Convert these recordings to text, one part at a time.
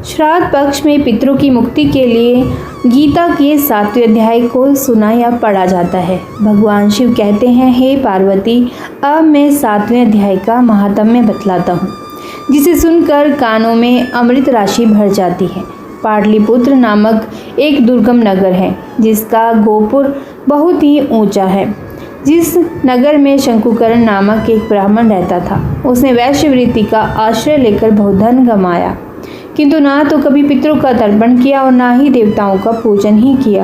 श्राद्ध पक्ष में पितरों की मुक्ति के लिए गीता के 7वें अध्याय को सुना या पढ़ा जाता है। भगवान शिव कहते हैं, हे पार्वती, अब मैं 7वें अध्याय का महात्म्य बतलाता हूँ, जिसे सुनकर कानों में अमृत राशि भर जाती है। पाटलिपुत्र नामक एक दुर्गम नगर है, जिसका गोपुर बहुत ही ऊंचा है। जिस नगर में शंकुकरण नामक एक ब्राह्मण रहता था, उसने वैश्यवृत्ति का आश्रय लेकर बहुत धन कमाया, किंतु ना तो कभी पितरों का तर्पण किया और ना ही देवताओं का पूजन ही किया।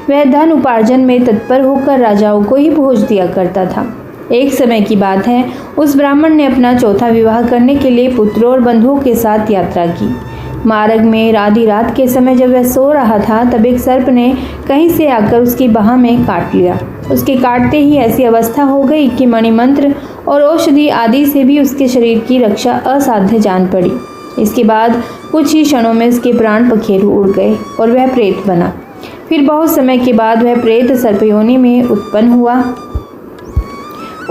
वह धन उपार्जन में तत्पर होकर राजाओं को ही भोज दिया करता था। एक समय की बात है, उस ब्राह्मण ने अपना चौथा विवाह करने के लिए पुत्रों और बंधुओं के साथ यात्रा की। मार्ग में आधी रात के समय जब वह सो रहा था, तब एक सर्प ने कहीं से आकर उसकी बाह में काट लिया। उसके काटते ही ऐसी अवस्था हो गई कि मणिमंत्र और औषधि आदि से भी उसके शरीर की रक्षा असाध्य जान पड़ी। इसके बाद कुछ ही क्षणों में उसके प्राण पखेरु उड़ गए और वह प्रेत बना। फिर बहुत समय के बाद वह प्रेत सर्पयोनि में उत्पन्न हुआ।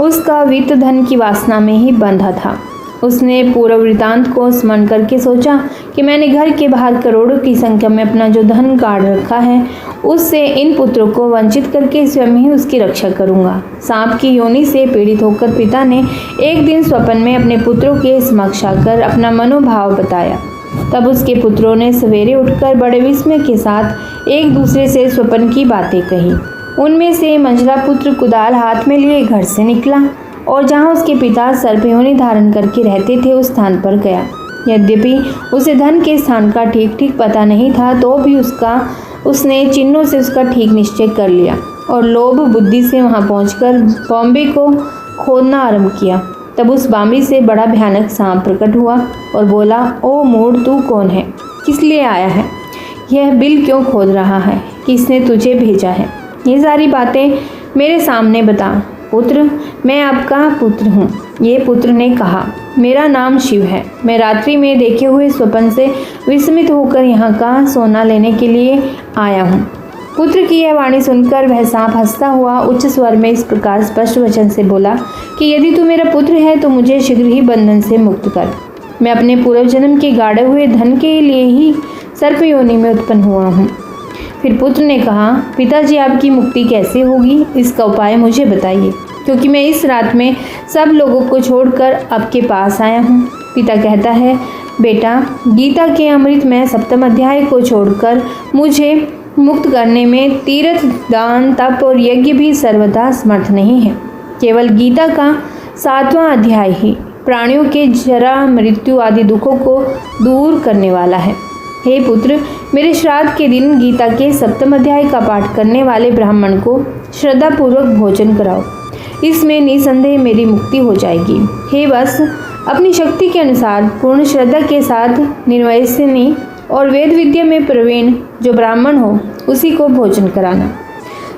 उसका वित्त धन की वासना में ही बंधा था। उसने पूर्व वृतांत को स्मरण करके सोचा कि मैंने घर के बाहर करोड़ों की संख्या में अपना जो धन गाड़ रखा है, उससे इन पुत्रों को वंचित करके स्वयं ही उसकी रक्षा करूंगा। सांप की योनि से पीड़ित होकर पिता ने एक दिन स्वप्न में अपने पुत्रों के समक्ष आकर अपना मनोभाव बताया। तब उसके पुत्रों ने सवेरे उठकर बड़े विस्मय के साथ एक दूसरे से स्वप्न की बातें कही। उनमें से मंझला पुत्र कुदाल हाथ में लिए घर से निकला और जहाँ उसके पिता सर्पयोनि धारण करके रहते थे, उस स्थान पर गया। यद्यपि उसे धन के स्थान का ठीक ठीक पता नहीं था, तो भी उसने चिन्हों से उसका ठीक निश्चय कर लिया और लोभ बुद्धि से वहाँ पहुंचकर बॉम्बे को खोदना आरंभ किया। तब उस बाम्बी से बड़ा भयानक सांप प्रकट हुआ और बोला, ओ मूढ़, तू कौन है? किस लिए आया है? यह बिल क्यों खोद रहा है? किसने तुझे भेजा है? ये सारी बातें मेरे सामने बता। पुत्र, मैं आपका पुत्र हूँ। ये पुत्र ने कहा, मेरा नाम शिव है। मैं रात्रि में देखे हुए स्वप्न से विस्मित होकर यहाँ का सोना लेने के लिए आया हूँ। पुत्र की यह वाणी सुनकर वह सांप हंसता हुआ उच्च स्वर में इस प्रकार स्पष्ट वचन से बोला कि यदि तू मेरा पुत्र है तो मुझे शीघ्र ही बंधन से मुक्त कर। मैं अपने पूर्व जन्म के गाड़े हुए धन के लिए ही सर्पयोनि में उत्पन्न हुआ हूँ। फिर पुत्र ने कहा, पिताजी, आपकी मुक्ति कैसे होगी? इसका उपाय मुझे बताइए, क्योंकि मैं इस रात में सब लोगों को छोड़कर आपके पास आया हूँ। पिता कहता है, बेटा, गीता के अमृतमय 7वें अध्याय को छोड़कर मुझे मुक्त करने में तीर्थ, दान, तप और यज्ञ भी सर्वदा समर्थ नहीं है। केवल गीता का 7वां अध्याय ही प्राणियों के जरा, मृत्यु आदि दुखों को दूर करने वाला है। हे पुत्र, मेरे श्राद्ध के दिन गीता के 7वें अध्याय का पाठ करने वाले ब्राह्मण को श्रद्धापूर्वक भोजन कराओ। इसमें निसंदेह मेरी मुक्ति हो जाएगी। हे वत्स, अपनी शक्ति के अनुसार पूर्ण श्रद्धा के साथ निर्वयसिनी और वेद विद्या में प्रवीण जो ब्राह्मण हो, उसी को भोजन कराना।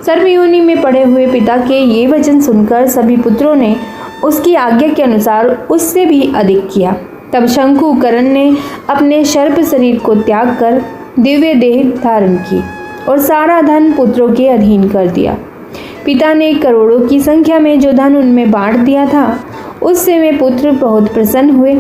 सर्पयोनि में पड़े हुए पिता के ये वचन सुनकर सभी पुत्रों ने उसकी आज्ञा के अनुसार उससे भी अधिक किया। तब शंकुकरण ने अपने सर्प शरीर को त्याग कर दिव्य देह धारण की और सारा धन पुत्रों के अधीन कर दिया। पिता ने करोड़ों की संख्या में जो धन उनमें बांट दिया था, उससे वे पुत्र बहुत प्रसन्न हुए।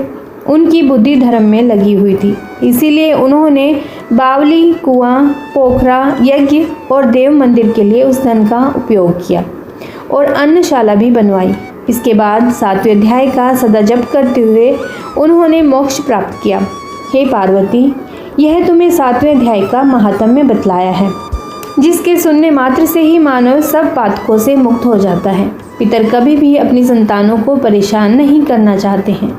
उनकी बुद्धि धर्म में लगी हुई थी, इसीलिए उन्होंने बावली, कुआं, पोखरा, यज्ञ और देव मंदिर के लिए उस धन का उपयोग किया और अन्नशाला भी बनवाई। इसके बाद 7वें अध्याय का सदा जप करते हुए उन्होंने मोक्ष प्राप्त किया। हे पार्वती, यह तुम्हें 7वें अध्याय का महात्म्य बतलाया है, जिसके सुनने मात्र से ही मानव सब पातकों से मुक्त हो जाता है। पितर कभी भी अपनी संतानों को परेशान नहीं करना चाहते हैं।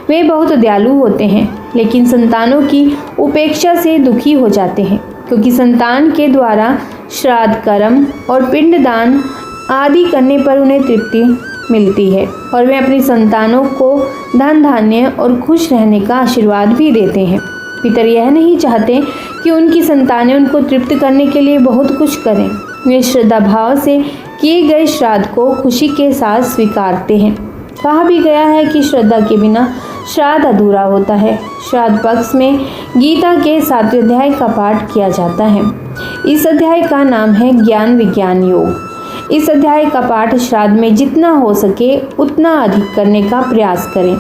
वे बहुत दयालु होते हैं, लेकिन संतानों की उपेक्षा से दुखी हो जाते हैं, क्योंकि संतान के द्वारा श्राद्ध कर्म और पिंडदान आदि करने पर उन्हें तृप्ति मिलती है और वे अपनी संतानों को धन धान्य और खुश रहने का आशीर्वाद भी देते हैं। पितर यह नहीं चाहते कि उनकी संतानें उनको तृप्त करने के लिए बहुत कुछ करें। वे श्रद्धा भाव से किए गए श्राद्ध को खुशी के साथ स्वीकारते हैं। कहा भी गया है कि श्रद्धा के बिना श्राद्ध अधूरा होता है। श्राद्ध पक्ष में गीता के 7वें अध्याय का पाठ किया जाता है। इस अध्याय का नाम है ज्ञान विज्ञान योग। इस अध्याय का पाठ श्राद्ध में जितना हो सके उतना अधिक करने का प्रयास करें।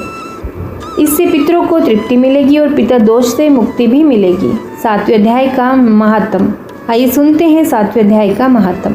इससे पितरों को तृप्ति मिलेगी और पितर दोष से मुक्ति भी मिलेगी। 7वें अध्याय का महात्म। आइए सुनते हैं 7वें अध्याय का महात्म।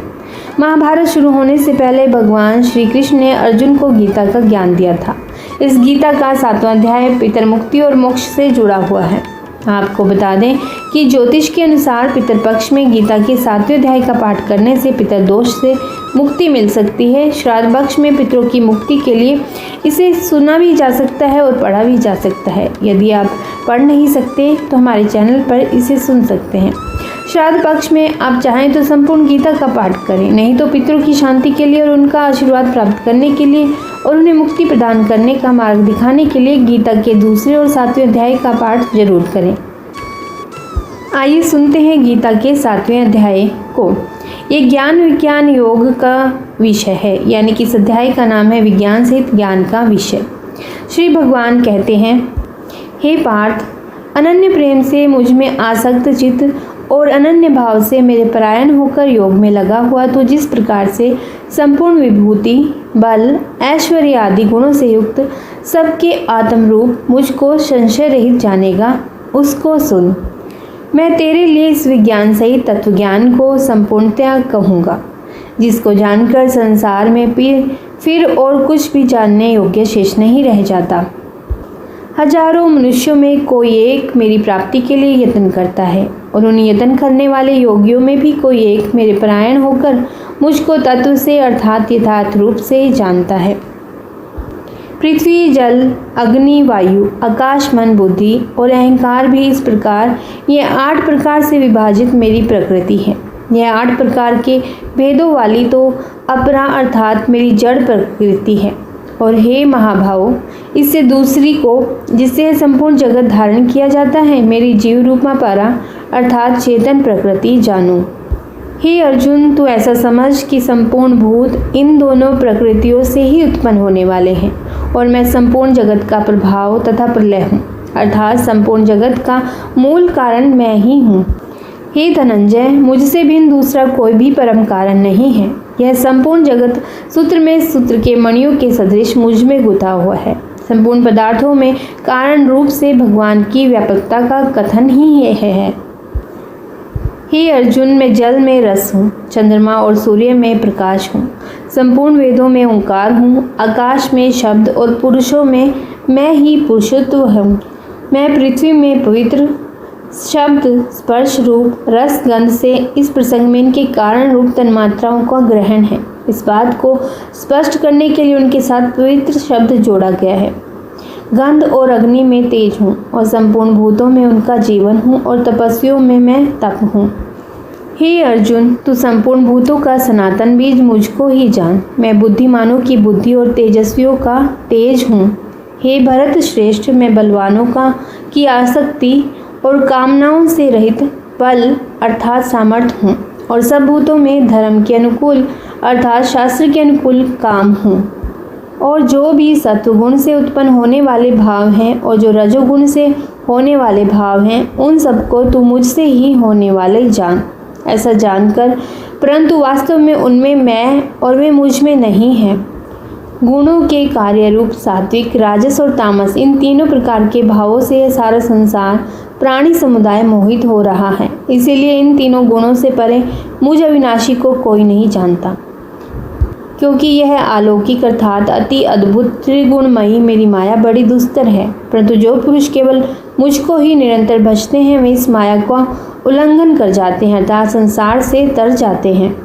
महाभारत शुरू होने से पहले भगवान श्री कृष्ण ने अर्जुन को गीता का ज्ञान दिया था। इस गीता का 7वां अध्याय पितर मुक्ति और मोक्ष से जुड़ा हुआ है। आपको बता दें कि ज्योतिष के अनुसार पितर पक्ष में गीता के 7वें अध्याय का पाठ करने से पितर दोष से मुक्ति मिल सकती है। श्राद्ध पक्ष में पितरों की मुक्ति के लिए इसे सुना भी जा सकता है और पढ़ा भी जा सकता है। यदि आप पढ़ नहीं सकते तो हमारे चैनल पर इसे सुन सकते हैं। श्राद्ध पक्ष में आप चाहें तो संपूर्ण गीता का पाठ करें, नहीं तो पितरों की शांति के लिए और उनका आशीर्वाद प्राप्त करने के लिए और उन्हें मुक्ति प्रदान करने का मार्ग दिखाने के लिए गीता के 2 और 7वें अध्याय का पाठ जरूर करें। आइए सुनते हैं गीता के 7वें अध्याय को। ये ज्ञान विज्ञान योग का विषय है, यानी कि इस अध्याय का नाम है विज्ञान सहित ज्ञान का विषय। श्री भगवान कहते हैं, हे पार्थ, अनन्य प्रेम से मुझ में आसक्त चित्त और अनन्य भाव से मेरे परायण होकर योग में लगा हुआ तो जिस प्रकार से संपूर्ण विभूति, बल, ऐश्वर्य आदि गुणों से युक्त सबके आत्म रूप मुझको संशय रहित जानेगा, उसको सुन। मैं तेरे लिए इस विज्ञान सहित तत्व ज्ञान को संपूर्णतया कहूँगा, जिसको जानकर संसार में फिर और कुछ भी जानने योग्य शेष नहीं रह जाता। हजारों मनुष्यों में कोई एक मेरी प्राप्ति के लिए यत्न करता है और उन यत्न करने वाले योगियों में भी कोई एक मेरे परायण होकर मुझको तत्व से अर्थात यथार्थ रूप से जानता है। पृथ्वी, जल, अग्नि, वायु, आकाश, मन, बुद्धि और अहंकार भी इस प्रकार ये 8 प्रकार से विभाजित मेरी प्रकृति है। यह 8 प्रकार के भेदों वाली तो अपरा अर्थात मेरी जड़ प्रकृति है। और हे महाभावों, इससे दूसरी को जिससे संपूर्ण जगत धारण किया जाता है मेरी जीव रूपा परा अर्थात चेतन प्रकृति जानो। हे अर्जुन, तू ऐसा समझ कि संपूर्ण भूत इन दोनों प्रकृतियों से ही उत्पन्न होने वाले हैं और मैं संपूर्ण जगत का प्रभाव तथा प्रलय हूँ, अर्थात संपूर्ण जगत का मूल कारण मैं ही हूँ। हे धनंजय, मुझसे भिन्न दूसरा कोई भी परम कारण नहीं है। यह संपूर्ण जगत सूत्र में सूत्र के मणियों के सदृश मुझ में गुथा हुआ है। संपूर्ण पदार्थों में कारण रूप से भगवान की व्यापकता का कथन ही यह है। हे अर्जुन, मैं जल में रस हूँ, चंद्रमा और सूर्य में प्रकाश हूँ, संपूर्ण वेदों में ओंकार हूँ, आकाश में शब्द और पुरुषों में मैं ही पुरुषत्व हूँ। मैं पृथ्वी में पवित्र शब्द, स्पर्श रूप, रस, गंध से इस प्रसंग में इनके कारण रूप तन्मात्राओं का ग्रहण है। इस बात को स्पष्ट करने के लिए उनके साथ पवित्र शब्द जोड़ा गया है। गंध और अग्नि में तेज हूँ और संपूर्ण भूतों में उनका जीवन हूँ और तपस्वियों में मैं तप हूँ। हे अर्जुन, तू संपूर्ण भूतों का सनातन बीज मुझको ही जान। मैं बुद्धिमानों की बुद्धि और तेजस्वियों का तेज हूँ। हे भरत श्रेष्ठ, मैं बलवानों की आसक्ति और कामनाओं से रहित बल अर्थात सामर्थ्य हूँ और सब भूतों में धर्म के अनुकूल अर्थात शास्त्र के अनुकूल काम हूँ। और जो भी सत्वगुण से उत्पन्न होने वाले भाव हैं और जो रजोगुण से होने वाले भाव हैं उन सबको तू मुझसे ही होने वाले जान। ऐसा जानकर परंतु वास्तव में उनमें मैं और वे मुझ में नहीं है। गुणों के कार्य रूप सात्विक, राजस और तामस, इन तीनों प्रकार के भावों से यह सारा संसार प्राणी समुदाय मोहित हो रहा है। इसीलिए इन तीनों गुणों से परे मुझ अविनाशी को कोई नहीं जानता, क्योंकि यह अलौकिक अर्थात अति अद्भुत त्रिगुणमयी मेरी माया बड़ी दुस्तर है। परंतु जो पुरुष केवल मुझको ही निरंतर भजते हैं वे इस माया का उल्लंघन कर जाते हैं अर्थात संसार से तर जाते हैं।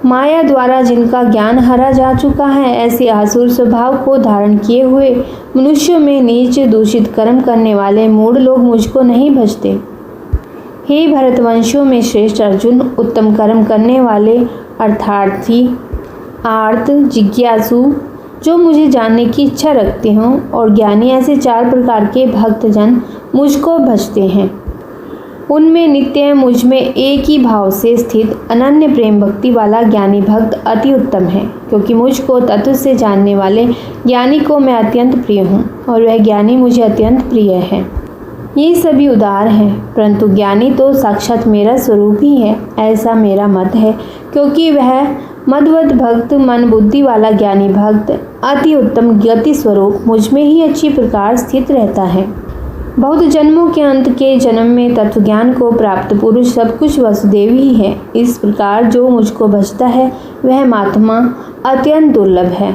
माया द्वारा जिनका ज्ञान हरा जा चुका है ऐसे आसुर स्वभाव को धारण किए हुए मनुष्यों में नीच दूषित कर्म करने वाले मूढ़ लोग मुझको नहीं भजते। हे भरतवंशियों में श्रेष्ठ अर्जुन, उत्तम कर्म करने वाले अर्थार्थी, आर्त, जिज्ञासु, जो मुझे जानने की इच्छा रखते हों और ज्ञानी, ऐसे 4 प्रकार के भक्तजन मुझको भजते हैं। उनमें नित्य मुझ में एक ही भाव से स्थित अनन्य प्रेम भक्ति वाला ज्ञानी भक्त अति उत्तम है, क्योंकि मुझको तत्व से जानने वाले ज्ञानी को मैं अत्यंत प्रिय हूँ और वह ज्ञानी मुझे अत्यंत प्रिय है। ये सभी उदार हैं, परंतु ज्ञानी तो साक्षात मेरा स्वरूप ही है, ऐसा मेरा मत है, क्योंकि वह मदवत भक्त, मन बुद्धि वाला ज्ञानी भक्त, अति उत्तम गति स्वरूप मुझ में ही अच्छी प्रकार स्थित रहता है। बहुत जन्मों के अंत के जन्म में तत्व ज्ञान को प्राप्त पुरुष सब कुछ वसुदेव ही है। इस प्रकार जो मुझको भजता है वह महात्मा अत्यंत दुर्लभ है।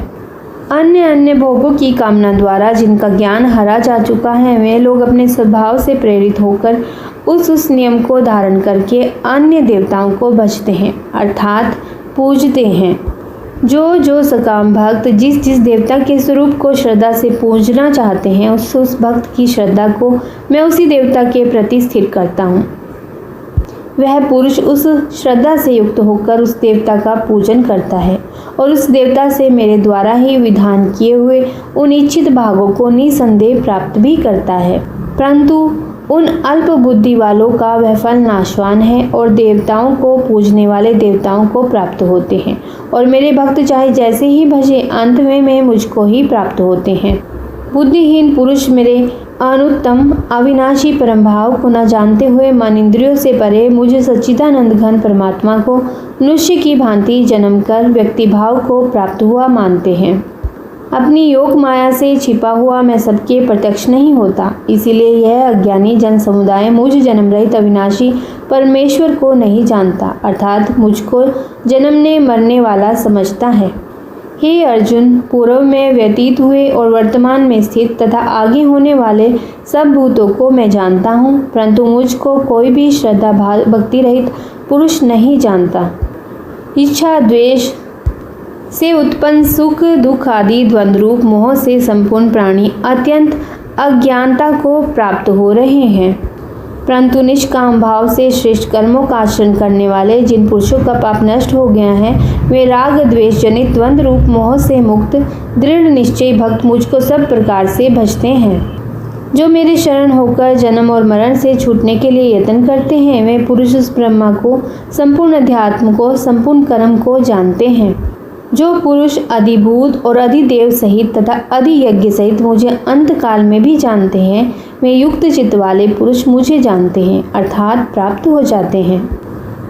अन्य अन्य भोगों की कामना द्वारा जिनका ज्ञान हरा जा चुका है, वे लोग अपने स्वभाव से प्रेरित होकर उस नियम को धारण करके अन्य देवताओं को भजते हैं, अर्थात पूजते हैं। जो सकाम भक्त जिस देवता के स्वरूप को श्रद्धा से पूजना चाहते हैं, उस भक्त की श्रद्धा को मैं उसी देवता के प्रति स्थिर करता हूँ। वह पुरुष उस श्रद्धा से युक्त होकर उस देवता का पूजन करता है और उस देवता से मेरे द्वारा ही विधान किए हुए उन इच्छित भागों को निसंदेह प्राप्त भी करता है। परंतु उन अल्प बुद्धि वालों का वह फल नाशवान है और देवताओं को पूजने वाले देवताओं को प्राप्त होते हैं, और मेरे भक्त चाहे जैसे ही भजे अंत में मुझको ही प्राप्त होते हैं। बुद्धिहीन पुरुष मेरे अनुत्तम अविनाशी परम भाव को न जानते हुए मन इंद्रियों से परे मुझ सच्चिदानंद घन परमात्मा को मनुष्य की भांति जन्म कर व्यक्ति भाव को प्राप्त हुआ मानते हैं। अपनी योग माया से छिपा हुआ मैं सबके प्रत्यक्ष नहीं होता, इसीलिए यह अज्ञानी जन समुदाय मुझ जन्म रहित अविनाशी परमेश्वर को नहीं जानता, अर्थात मुझको जन्मने मरने वाला समझता है। हे अर्जुन, पूर्व में व्यतीत हुए और वर्तमान में स्थित तथा आगे होने वाले सब भूतों को मैं जानता हूँ, परंतु मुझको कोई भी श्रद्धा भक्ति रहित पुरुष नहीं जानता। इच्छा द्वेष से उत्पन्न सुख दुख आदि द्वंद्व रूप मोह से संपूर्ण प्राणी अत्यंत अज्ञानता को प्राप्त हो रहे हैं, परंतु निष्काम भाव से श्रेष्ठ कर्मों का आचरण करने वाले जिन पुरुषों का पाप नष्ट हो गया है, वे राग द्वेष जनित द्वंद्व रूप मोह से मुक्त दृढ़ निश्चय भक्त मुझको सब प्रकार से भजते हैं। जो मेरे शरण होकर जन्म और मरण से छूटने के लिए यत्न करते हैं, वे पुरुष उस ब्रह्मा को, संपूर्ण अध्यात्म को, संपूर्ण कर्म को जानते हैं। जो पुरुष अधिभूत और अधिदेव सहित तथा अधियज्ञ सहित मुझे अंत काल में भी जानते हैं, वे युक्त चित्त वाले पुरुष मुझे जानते हैं, अर्थात प्राप्त हो जाते हैं।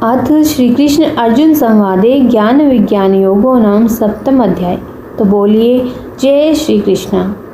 अथ श्री कृष्ण अर्जुन संवादे ज्ञान विज्ञान योगो नाम 7वां अध्याय। तो बोलिए जय श्री कृष्ण।